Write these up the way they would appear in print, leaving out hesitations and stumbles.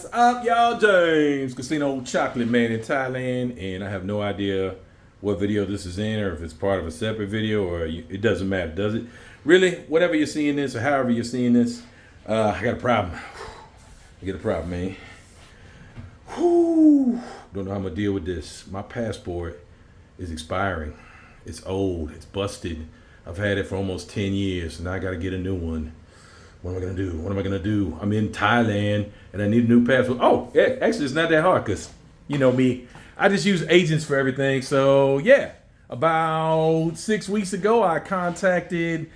What's up, y'all? James, Casino Chocolate Man in Thailand, and I have no idea what video this is in, or if it's part of a separate video, or it doesn't matter, does it? Really, whatever you're seeing this, or however you're seeing this, I got a problem. I got a problem, man. Whew. Don't know how I'm gonna deal with this. My passport is expiring. It's old. It's busted. I've had it for almost 10 years, and I gotta get a new one. What am I gonna do? What am I gonna do? I'm in Thailand and I need a new passport. Oh, yeah, actually it's not that hard because you know me, I just use agents for everything. So yeah, about 6 weeks ago, I contacted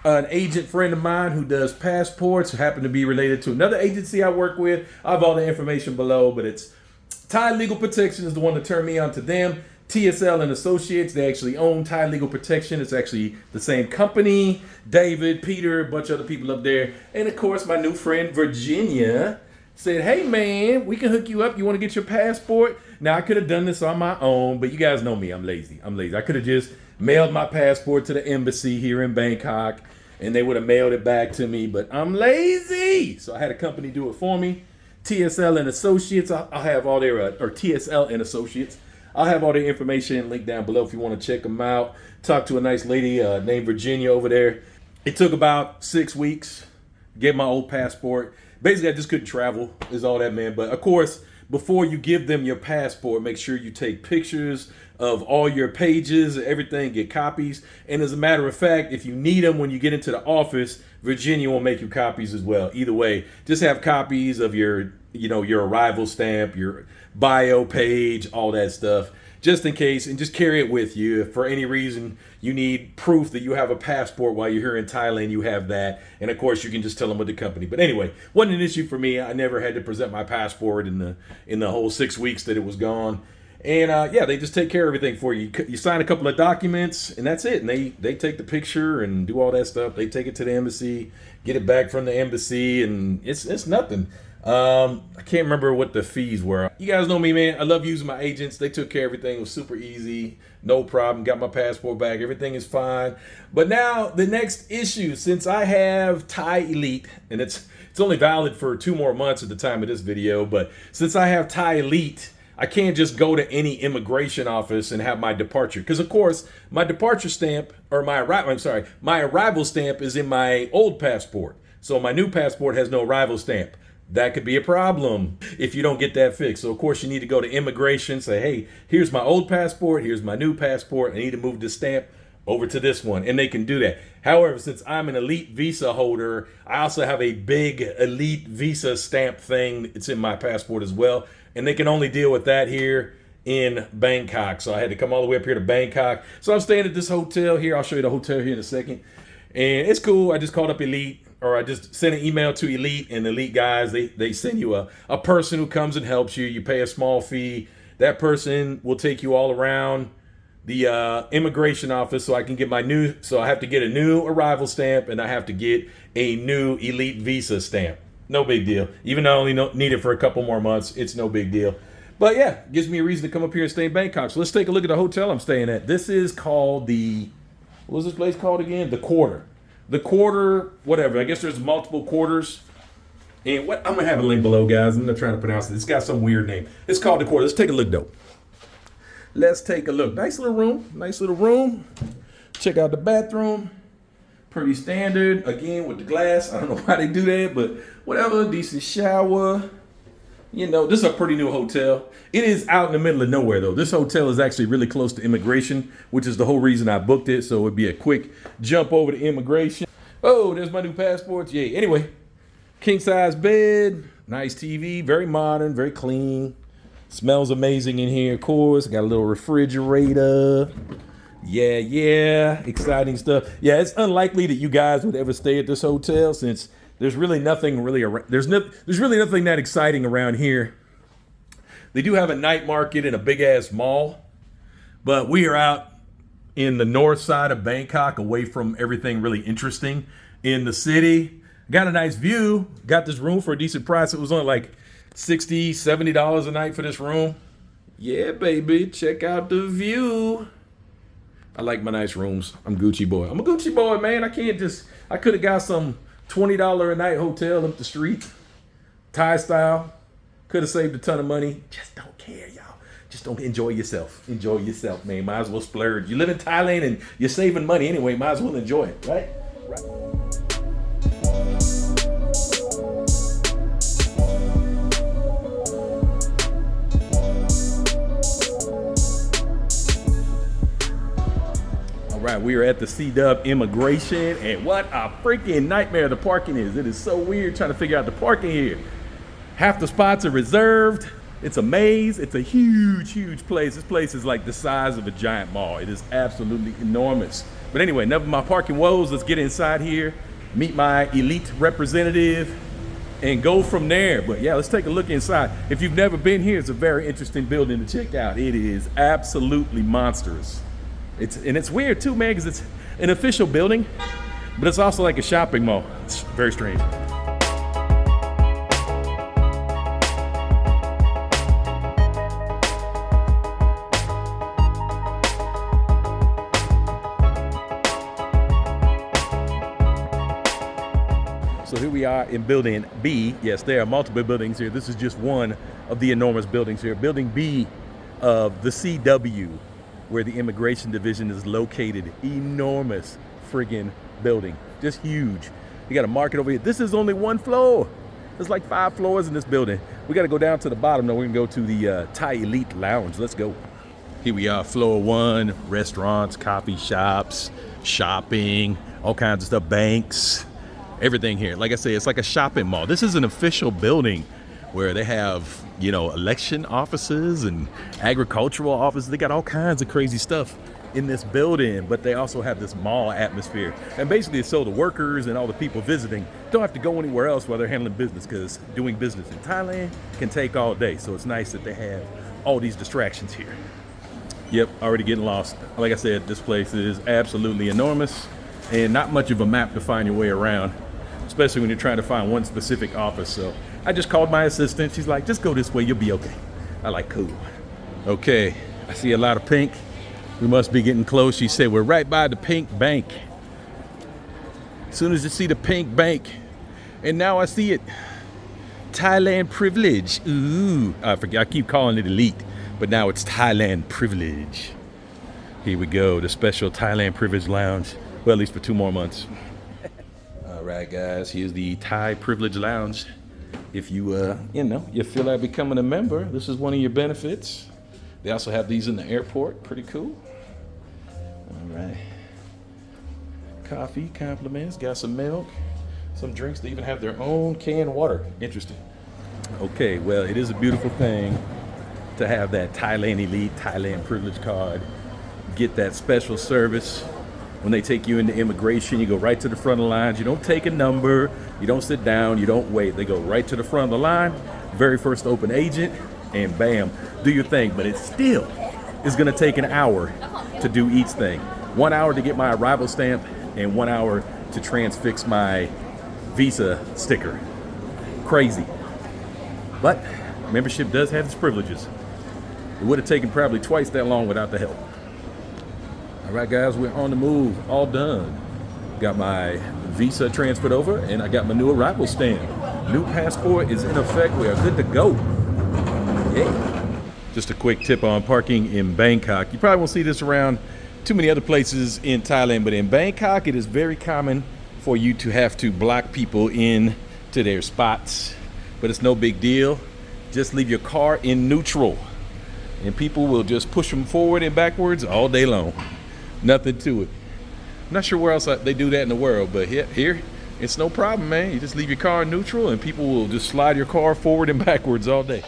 an agent friend of mine who does passports, who happened to be related to another agency I work with. I have all the information below, but it's Thai Legal Protection is the one that turned me on to them. TSL and Associates, they actually own Thai Legal Protection. It's actually the same company. David, Peter, a bunch of other people up there. And of course, my new friend, Virginia, said, hey man, we can hook you up. You want to get your passport? Now, I could have done this on my own, but you guys know me. I'm lazy. I could have just mailed my passport to the embassy here in Bangkok, and they would have mailed it back to me, but I'm lazy. So I had a company do it for me. TSL and Associates, I'll have all their, or TSL and Associates. I'll have all the information linked down below if you want to check them out. Talk to a nice lady named Virginia over there. It took about 6 weeks. Get my old passport. Basically, I just couldn't travel is all that, man. But of course, before you give them your passport, make sure you take pictures of all your pages, everything, get copies. And as a matter of fact, if you need them when you get into the office, Virginia will make you copies as well. Either way, just have copies of your, your arrival stamp, your bio page, all that stuff, just in case, and just carry it with you. If for any reason you need proof that you have a passport while you're here in Thailand, you have that. And of course, you can just tell them with the company. But anyway, wasn't an issue for me. I never had to present my passport in the whole 6 weeks that it was gone. And yeah, they just take care of everything for you. You sign a couple of documents, and that's it. And they take the picture and do all that stuff. They take it to the embassy, get it back from the embassy, and it's nothing. I can't remember what the fees were. You guys know me, man. I love using my agents. They took care of everything. It was super easy. No problem. Got my passport back. Everything is fine. But now the next issue, since I have Thai Elite, and it's only valid for 2 more months at the time of this video, but since I have Thai Elite, I can't just go to any immigration office and have my departure. Because of course, my departure stamp, or my arrival stamp is in my old passport. So my new passport has no arrival stamp. That could be a problem if you don't get that fixed. So of course you need to go to immigration, say, hey, here's my old passport, here's my new passport. I need to move the stamp over to this one, and they can do that. However, since I'm an elite visa holder, I also have a big elite visa stamp thing. It's in my passport as well, and they can only deal with that here in Bangkok. So I had to come all the way up here to Bangkok. So I'm staying at this hotel here. I'll show you the hotel here in a second. And it's cool. I just called up Elite, or I just sent an email to Elite, and Elite guys, they send you a person who comes and helps you. You pay a small fee. That person will take you all around the immigration office so I can get so I have to get a new arrival stamp, and I have to get a new Elite visa stamp. No big deal. Even though I only need it for a couple more months, it's no big deal. But yeah, gives me a reason to come up here and stay in Bangkok. So let's take a look at the hotel I'm staying at. This is called what was this place called again? The Quarter. The Quarter, whatever. I guess there's multiple quarters. And what I'm going to have a link below, guys. I'm not trying to pronounce it. It's got some weird name. It's called The Quarter. Let's take a look, though. Let's take a look. Nice little room. Nice little room. Check out the bathroom. Pretty standard. Again, with the glass. I don't know why they do that, but whatever. Decent shower. This is a pretty new hotel. It is out in the middle of nowhere, though. This hotel is actually really close to immigration, which is the whole reason I booked it. So it'd be a quick jump over to immigration. Oh, there's my new passports. Yay. Anyway, king size bed, nice TV, very modern, very clean. Smells amazing in here, of course. Got a little refrigerator. Yeah. Exciting stuff. Yeah, it's unlikely that you guys would ever stay at this hotel since there's really nothing there's really nothing that exciting around here. They do have a night market and a big ass mall, but we are out in the north side of Bangkok, away from everything really interesting in the city. Got a nice view. Got this room for a decent price. It was only like $60, $70 a night for this room. Yeah, baby. Check out the view. I like my nice rooms. I'm Gucci boy. I'm a Gucci boy, man. I could have got some $20 a night hotel up the street, Thai style. Could have saved a ton of money. Just don't care, y'all. Just don't enjoy yourself. Enjoy yourself, man. Might as well splurge. You live in Thailand and you're saving money anyway. Might as well enjoy it, right? Right. All right, we are at the C-Dub immigration, and what a freaking nightmare the parking is. It is so weird trying to figure out the parking here. Half the spots are reserved. It's a maze. It's a huge, huge place. This place is like the size of a giant mall. It is absolutely enormous. But anyway, enough of my parking woes. Let's get inside here, meet my elite representative, and go from there. But yeah, let's take a look inside. If you've never been here, it's a very interesting building to check out. It is absolutely monstrous. It's weird too, man, because it's an official building, but it's also like a shopping mall. It's very strange. So here we are in building B. Yes, there are multiple buildings here. This is just one of the enormous buildings here. Building B of the CW, where the immigration division is located. Enormous friggin' building, just huge. You got a market over here. This is only one floor. There's like 5 floors in this building. We got to go down to the bottom though. We're gonna go to the Thai Elite Lounge. Let's go. Here we are, floor 1, restaurants, coffee shops, shopping, all kinds of stuff, banks, everything here. Like I say, it's like a shopping mall. This is an official building where they have, you know, election offices and agricultural offices. They got all kinds of crazy stuff in this building, but they also have this mall atmosphere. And basically, so the workers and all the people visiting don't have to go anywhere else while they're handling business, because doing business in Thailand can take all day. So it's nice that they have all these distractions here. Yep, already getting lost. Like I said, this place is absolutely enormous and not much of a map to find your way around, especially when you're trying to find one specific office. So I just called my assistant. She's like, just go this way, you'll be okay. I like, cool. Okay, I see a lot of pink. We must be getting close. She said, we're right by the pink bank. As soon as you see the pink bank, and now I see it, Thailand Privilege. Ooh, I forget, I keep calling it Elite, but now it's Thailand Privilege. Here we go, the special Thailand Privilege Lounge. Well, at least for 2 more months. All right, guys, here's the Thai Privilege Lounge. If you, you feel like becoming a member, this is one of your benefits. They also have these in the airport. Pretty cool. All right. Coffee, compliments, got some milk, some drinks. They even have their own canned water. Interesting. Okay, well, it is a beautiful thing to have that Thailand Elite, Thailand Privilege card. Get that special service. When they take you into immigration, you go right to the front of the lines. You don't take a number, you don't sit down, you don't wait. They go right to the front of the line, very first open agent, and bam, do your thing. But it still is gonna take an hour to do each thing. 1 hour to get my arrival stamp and 1 hour to transfix my visa sticker. Crazy. But membership does have its privileges. It would have taken probably twice that long without the help. All right, guys, we're on the move, all done. Got my visa transferred over, and I got my new arrival stamp. New passport is in effect. We are good to go. Yeah. Just a quick tip on parking in Bangkok. You probably won't see this around too many other places in Thailand, but in Bangkok, it is very common for you to have to block people in to their spots. But it's no big deal. Just leave your car in neutral, and people will just push them forward and backwards all day long. Nothing to it. I'm not sure where else they do that in the world, but here, it's no problem, man. You just leave your car in neutral and people will just slide your car forward and backwards all day.